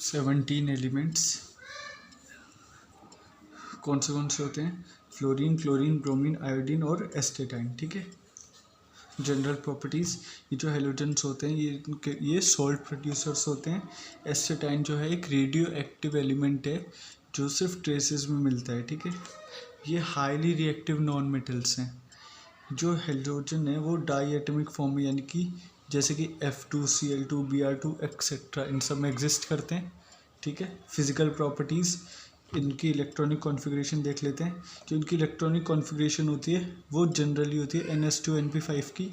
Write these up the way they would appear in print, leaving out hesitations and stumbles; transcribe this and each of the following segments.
17 elements कौन से होते हैं? फ्लोरीन, क्लोरीन, ब्रोमीन, आयोडीन और एस्टेटाइन। ठीक है। जनरल प्रॉपर्टीज़, ये जो हेलोजेंस होते हैं ये सॉल्ट प्रोड्यूसर्स होते हैं। एस्टेटाइन जो है एक रेडियो एक्टिव एलिमेंट है जो सिर्फ ट्रेसेस में मिलता है। ठीक है। ये हाईली रिएक्टिव नॉन मेटल्स हैं। जो हेलोजन है वो डाई एटमिक फॉर्म में, यानी कि जैसे कि F2Cl2 Br2 एक्सेट्रा इन सब में एग्जिस्ट करते हैं। ठीक है। फिजिकल प्रॉपर्टीज़, इनकी इलेक्ट्रॉनिक कॉन्फ़िगरेशन देख लेते हैं। जो इनकी इलेक्ट्रॉनिक कॉन्फ़िगरेशन होती है वो जनरली होती है NH2 NP5 की,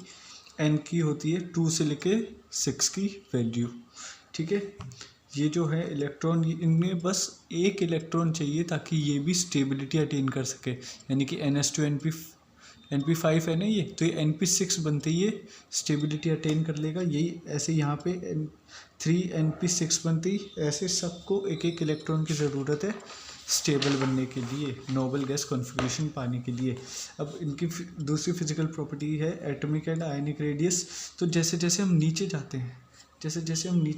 N की होती है 2 से लेके 6 की वैल्यू। ठीक है। ये जो है इलेक्ट्रॉन, इनमें बस एक इलेक्ट्रॉन चाहिए ताकि ये भी स्टेबिलिटी अटेन कर सके, यानी कि NH2 NP5 है ना ये, तो ये NP6 बनते ही ये स्टेबिलिटी अटेन कर लेगा। यही ऐसे यहाँ पे 3NP6 बनती, ऐसे सबको एक एक इलेक्ट्रॉन की ज़रूरत है स्टेबल बनने के लिए, नोबल गैस कॉन्फ़िगरेशन पाने के लिए। अब इनकी दूसरी फिजिकल प्रॉपर्टी है एटॉमिक एंड आयनिक रेडियस। तो जैसे जैसे हम नीचे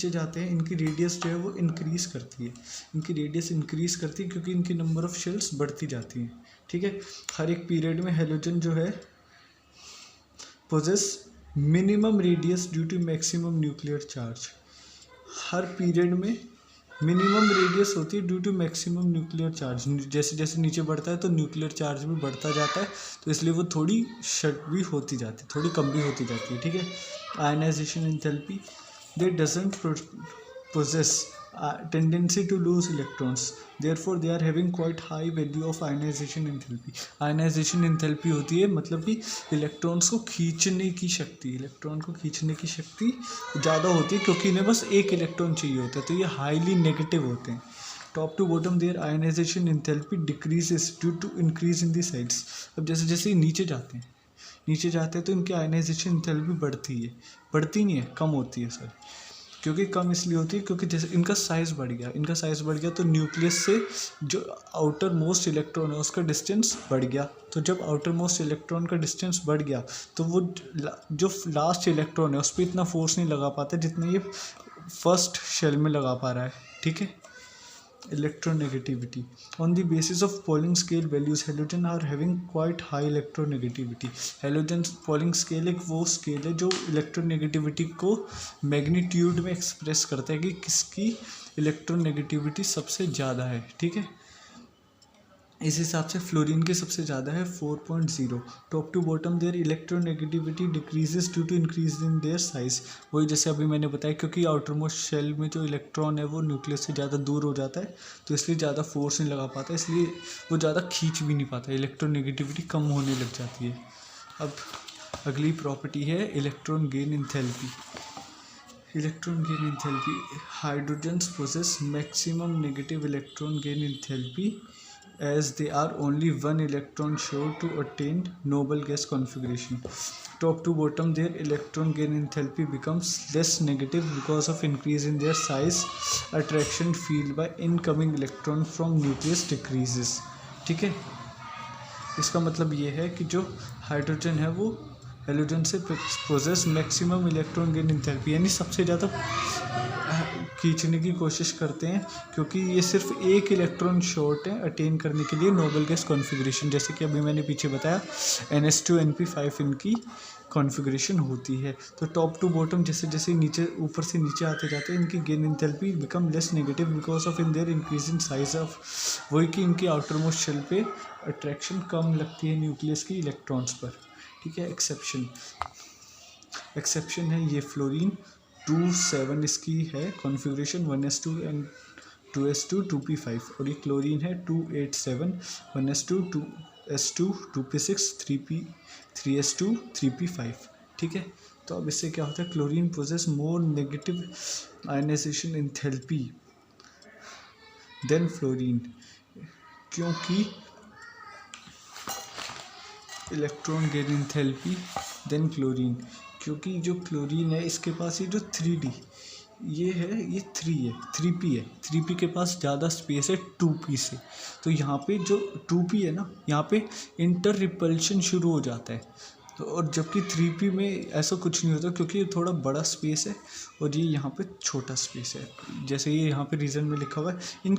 जाते हैं इनकी रेडियस जो है वो इंक्रीज़ करती है। इनकी रेडियस इंक्रीज़ करती है क्योंकि इनकी नंबर ऑफ़ शेल्स बढ़ती जाती हैं। ठीक है। हर एक पीरियड में हेलोजन जो है possess minimum radius due to maximum nuclear charge. हर पीरियड में मिनिमम रेडियस होती है due to maximum nuclear charge. जैसे जैसे नीचे बढ़ता है तो न्यूक्लियर चार्ज भी बढ़ता जाता है, तो इसलिए वो थोड़ी शट भी होती जाती है, थोड़ी कम भी होती जाती है। ठीक है। Ionisation enthalpy, they doesn't possess a tendency to lose electrons, therefore they are having quite high value of ionization enthalpy। ionization enthalpy होती है मतलब कि इलेक्ट्रॉन्स को खींचने की शक्ति, ज़्यादा होती है क्योंकि इन्हें बस एक इलेक्ट्रॉन चाहिए होता है, तो ये हाईली नेगेटिव होते हैं। Top to bottom their ionisation enthalpy decreases due to increase in the sides. अब जैसे जैसे नीचे जाते हैं तो इनकी आयनाइजेशन एंथैल्पी बढ़ती नहीं है, कम होती है सर। क्योंकि कम इसलिए होती है क्योंकि जैसे इनका साइज़ बढ़ गया तो न्यूक्लियस से जो आउटर मोस्ट इलेक्ट्रॉन है उसका डिस्टेंस बढ़ गया। तो जब आउटर मोस्ट इलेक्ट्रॉन का डिस्टेंस बढ़ गया तो वो जो लास्ट इलेक्ट्रॉन है उस पर इतना फोर्स नहीं लगा पाता जितना ये फर्स्ट शेल में लगा पा रहा है। ठीक है। Electronegativity, on the basis of Pauling scale values halogen are having quite high electronegativity। halogen Pauling scale एक वो स्केल है जो इलेक्ट्रोनेगेटिविटी को मैग्नीट्यूड में एक्सप्रेस करता है कि किसकी इलेक्ट्रोनेगेटिविटी सबसे ज़्यादा है। ठीक है। इस हिसाब से फ्लोरीन की सबसे ज़्यादा है 4.0। Top to bottom their electronegativity decreases due to increase in their size. वही जैसे अभी मैंने बताया क्योंकि आउटर मोस्ट शेल में जो इलेक्ट्रॉन है वो न्यूक्लियस से ज़्यादा दूर हो जाता है, तो इसलिए ज़्यादा फोर्स नहीं लगा पाता, इसलिए वो ज़्यादा खींच भी नहीं पाता, इलेक्ट्रोनेगेटिविटी कम होने लग जाती है। अब अगली प्रॉपर्टी है electron gain enthalpy. Hydrogens possess maximum negative electron gain enthalpy as they are only one electron sure to attain noble gas configuration। Top to bottom their electron gain enthalpy becomes less negative because of increase in their size। attraction field by incoming electron from nucleus decreases। ठीक है। इसका मतलब ये है कि जो hydrogen है वो हेलोजन से possess maximum electron gain enthalpy, यानी सबसे ज़्यादा खींचने की कोशिश करते हैं क्योंकि ये सिर्फ एक इलेक्ट्रॉन शॉर्ट है अटेन करने के लिए नोबल गैस कॉन्फ़िगरेशन। जैसे कि अभी मैंने पीछे बताया NH2 NP5 इनकी कॉन्फ़िगरेशन होती है। तो टॉप टू बॉटम जैसे जैसे नीचे ऊपर से नीचे आते जाते हैं इनकी gain enthalpy become less negative because of in their increase in size of, वही कि इनकी आउटर मोस्ट शेल पे अट्रैक्शन कम लगती है न्यूक्लियस की इलेक्ट्रॉन्स पर। ठीक है। एक्सेप्शन है ये फ्लोरीन 2.7 इसकी है configuration 1s2 and 2s2 2p5, और ये क्लोरीन है 2.87 1s2 2s2 2p6 3s2 3p5। ठीक है। तो अब इससे क्या होता है, chlorine possesses more negative ionization enthalpy than fluorine, क्योंकि electron gain enthalpy than chlorine, क्योंकि जो क्लोरीन है इसके पास ये जो 3D ये है, ये 3p है 3p के पास ज़्यादा स्पेस है 2p से। तो यहाँ पे जो 2p है ना, यहाँ पे इंटर रिपल्शन शुरू हो जाता है। और जबकि 3p में ऐसा कुछ नहीं होता क्योंकि ये थोड़ा बड़ा स्पेस है और ये यहाँ पे छोटा स्पेस है। जैसे ये यहाँ पे रीजन में लिखा हुआ है, इन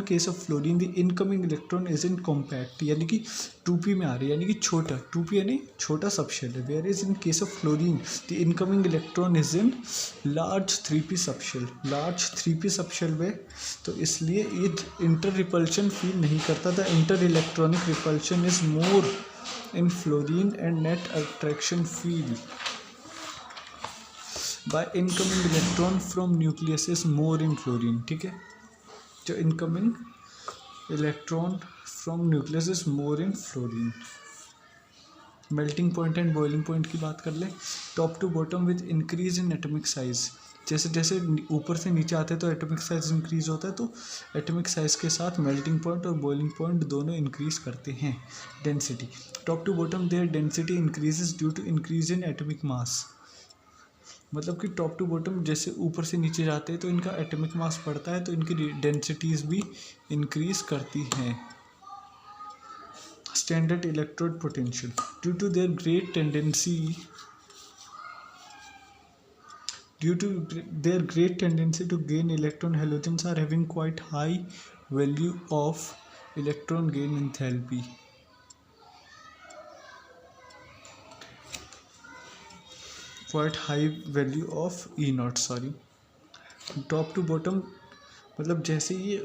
case of fluorine the incoming electron is in compact, यानी कि 2p में आ रही है, यानी कि छोटा 2p यानी छोटा सबशेल है। Where is in case of fluorine the incoming electron is in large 3p subshell, large 3p subshell में, तो इसलिए ये इंटर रिपल्शन फील नहीं करता। The inter electronic repulsion is more in fluorine and net attraction field by incoming electron from nucleus is more in fluorine। ठीक है, जो incoming electron from nucleus is more in fluorine। Melting point and boiling point की बात कर ले। Top to bottom with increase in atomic size, जैसे जैसे ऊपर से नीचे आते हैं तो एटॉमिक साइज इंक्रीज होता है, तो एटॉमिक साइज के साथ मेल्टिंग पॉइंट और बॉइलिंग पॉइंट दोनों इंक्रीज करते हैं। Density, top to bottom their density increases due to increase in atomic mass, मतलब कि टॉप टू बॉटम जैसे ऊपर से नीचे जाते हैं तो इनका एटॉमिक मास बढ़ता है, तो इनकी डेंसिटीज भी इंक्रीज करती हैं। Standard electrode potential, due to their great tendency to gain electron, halogens are having quite high value of electron gain enthalpy। quite high value of E0, sorry. Top to bottom मतलब जैसे ये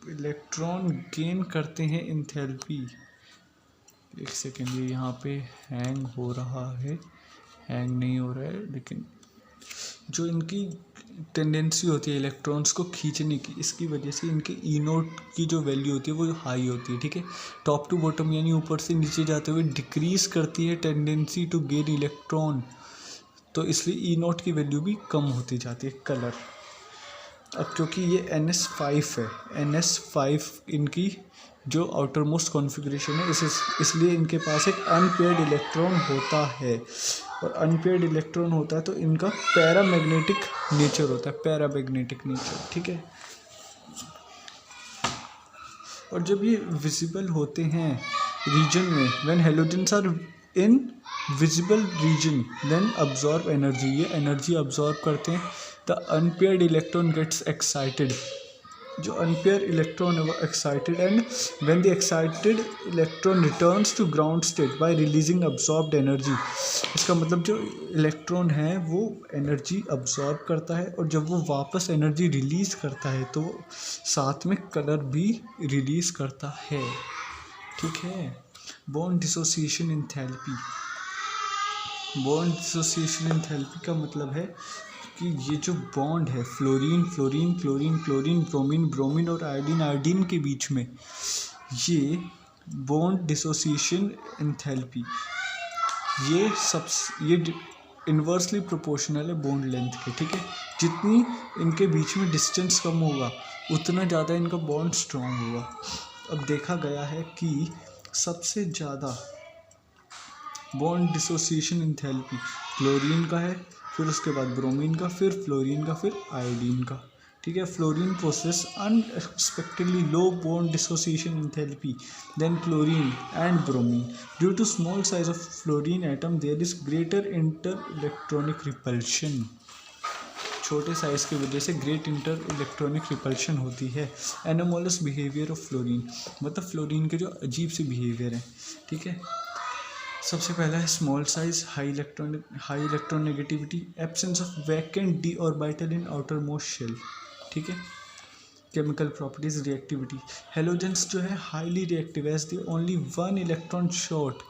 electron gain करते हैं enthalpy, एक second ये यहाँ पे hang हो रहा है, हैंग नहीं हो रहा है, लेकिन जो इनकी टेंडेंसी होती है इलेक्ट्रॉन्स को खींचने की, इसकी वजह से इनके E0 की जो वैल्यू होती है वो हाई होती है। ठीक है, टॉप टू बॉटम यानी ऊपर से नीचे जाते हुए डिक्रीज करती है टेंडेंसी टू गेन इलेक्ट्रॉन, तो इसलिए E0 की वैल्यू भी कम होती जाती है। कलर, अब क्योंकि ये NS5 है, NS5 इनकी जो आउटर मोस्ट कॉन्फ़िगरेशन है, इसलिए इनके पास एक अनपेयर्ड इलेक्ट्रॉन होता है, और अनपेयर्ड इलेक्ट्रॉन होता है तो इनका पैरामैग्नेटिक नेचर होता है, पैरामैग्नेटिक नेचर। ठीक है, और जब ये विजिबल होते हैं रीजन में, when halogens are in visible region then absorb energy, ये एनर्जी अब्जॉर्ब करते हैं। The unpaired electron gets excited, जो अनपेयर इलेक्ट्रॉन है वो excited, and when the excited electron returns to ground state by releasing absorbed energy, इसका मतलब जो electron है वो एनर्जी अब्जॉर्ब करता है, और जब वो वापस एनर्जी रिलीज़ करता है तो वो साथ में कलर भी रिलीज़ करता है। ठीक है, bond dissociation enthalpy, bond dissociation enthalpy का मतलब है कि ये जो बॉन्ड है fluorine fluorine chlorine chlorine bromine bromine और आयोडीन आयोडीन के बीच में, ये बॉन्ड डिसोसिएशन एंथैल्पी ये इन्वर्सली प्रोपोर्शनल है बॉन्ड लेंथ के। ठीक है, जितनी इनके बीच में डिस्टेंस कम होगा उतना ज़्यादा इनका बॉन्ड स्ट्रॉन्ग होगा। अब देखा गया है कि सबसे ज़्यादा बॉन्ड डिसोसिएशन एंथैल्पी क्लोरीन का है, फिर उसके बाद ब्रोमीन का, फिर फ्लोरीन का, फिर आयोडीन का। ठीक है, fluorine possess unexpectedly low bond dissociation enthalpy than chlorine and bromine. Due to small size of fluorine atom there is greater inter electronic repulsion, छोटे साइज की वजह से ग्रेट इंटर इलेक्ट्रॉनिक रिपल्शन होती है। एनोमोलस बिहेवियर ऑफ फ्लोरीन, मतलब fluorine के जो अजीब से बिहेवियर है। ठीक है, सबसे पहला है small size, high electron negativity, absence of vacant d orbital in outermost shell. ठीक है, केमिकल प्रॉपर्टीज, रिएक्टिविटी, हेलोजेंस जो है highly reactive as the only one electron short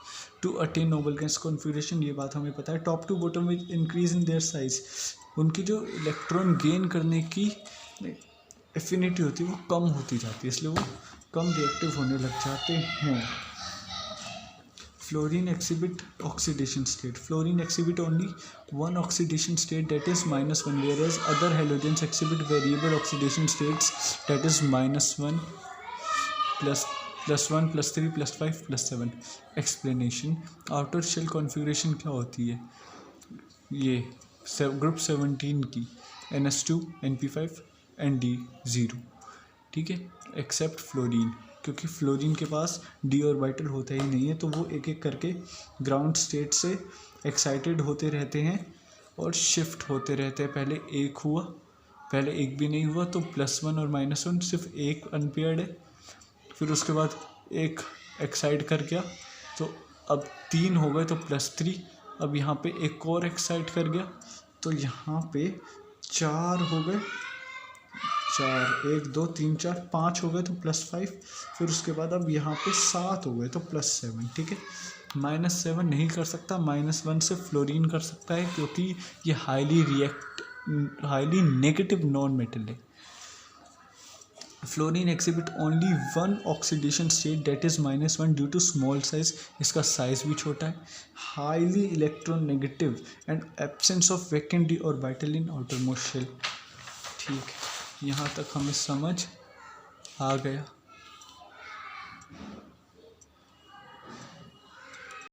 to attain noble gas configuration, ये बात हमें पता है। Top to bottom with increase in their size, उनकी जो इलेक्ट्रॉन गेन करने की एफिनिटी होती है वो कम होती जाती है, इसलिए वो कम रिएक्टिव होने लग जाते हैं। Fluorine exhibit oxidation state. Fluorine exhibit only one oxidation state, that is -1, whereas other halogens exhibit variable oxidation states, that is -1, +1, +3, +5, +7। Explanation, outer shell configuration क्या होती है? ये ग्रुप 17 की NS2, NP5, ND0। ठीक है, एक्सेप्ट फ्लोरीन, क्योंकि fluorine के पास D orbital होता ही नहीं है, तो वो एक एक करके ग्राउंड स्टेट से एक्साइटेड होते रहते हैं और शिफ्ट होते रहते हैं। पहले एक हुआ, पहले एक भी नहीं हुआ, तो +1 और -1 सिर्फ एक अनपेयर्ड है। फिर उसके बाद एक एक्साइट कर गया, तो अब 3 हो गए तो +3। अब यहाँ पे एक और एक्साइट कर गया, तो यहाँ पे 4 हो गए, 4 1 2 3 4 5 हो गए तो +5। फिर उसके बाद अब यहाँ पे 7 हो गए तो +7। ठीक है, -7 नहीं कर सकता, -1 से फ्लोरीन कर सकता है, क्योंकि ये हाईली नेगेटिव नॉन मेटल है। Fluorine exhibit only one oxidation state that is -1 due to small size. इसका साइज भी छोटा है, highly electronegative and absence of vacant d orbital in outermost shell. ठीक है, यहाँ तक हमें समझ आ गया।